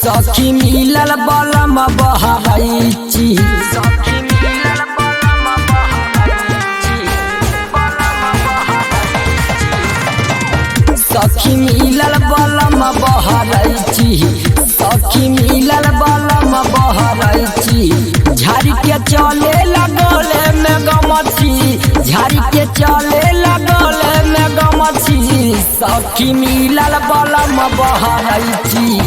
सखी मिलल बलम बहरैची सखी मिलल बलम बहरैची सखी मिलल बलम बहरैची झाड़ी के चले लगले में गमछी झाड़ी के चले लगले में गमछी सखी मिलल बलम बहरैची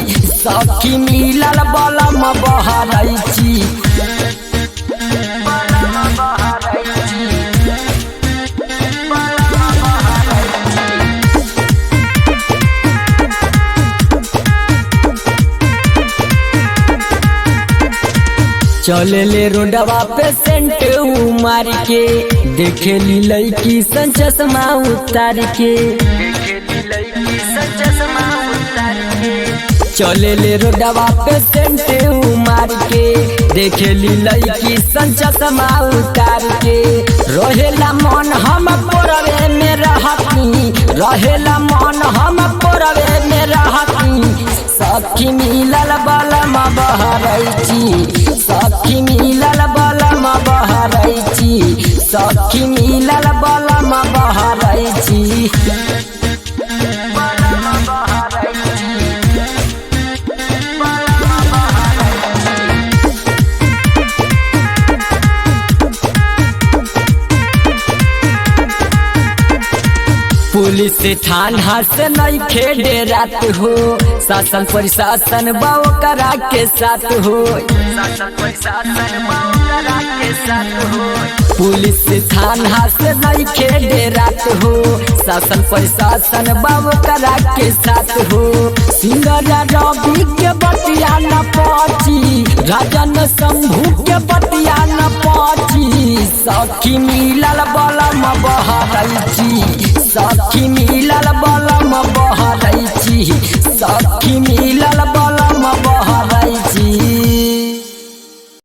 सखी मिलल बलम बहरैची चले ले रोडवा पे सेंट मार के देखे ली लड़की सन चश्मा उतार के चले ले रोडवा पे सेंट मार के देखे ली लड़की सन चश्मा उतार के रहेला मन हम पोरवे में रहती रहेला मन हम पोरवे में रहती सखी मिलल बलम बहरैची सखी मिलल बलम बहरैची सखी मिलल बलम बहरैची पुलिस थाना से नहीं खेड़े रात हो शासन प्रशासन बाव करा के साथ हो पुलिस थाना से नहीं खेड़े रात हो शासन प्रशासन बाव करा के साथ हो सिंगरा रवि के बतिया न पहुंची राजन शंभू के बतिया न पहुंची सखी मिलल बलम बहरैची सखी मिलल बलम बहरैची।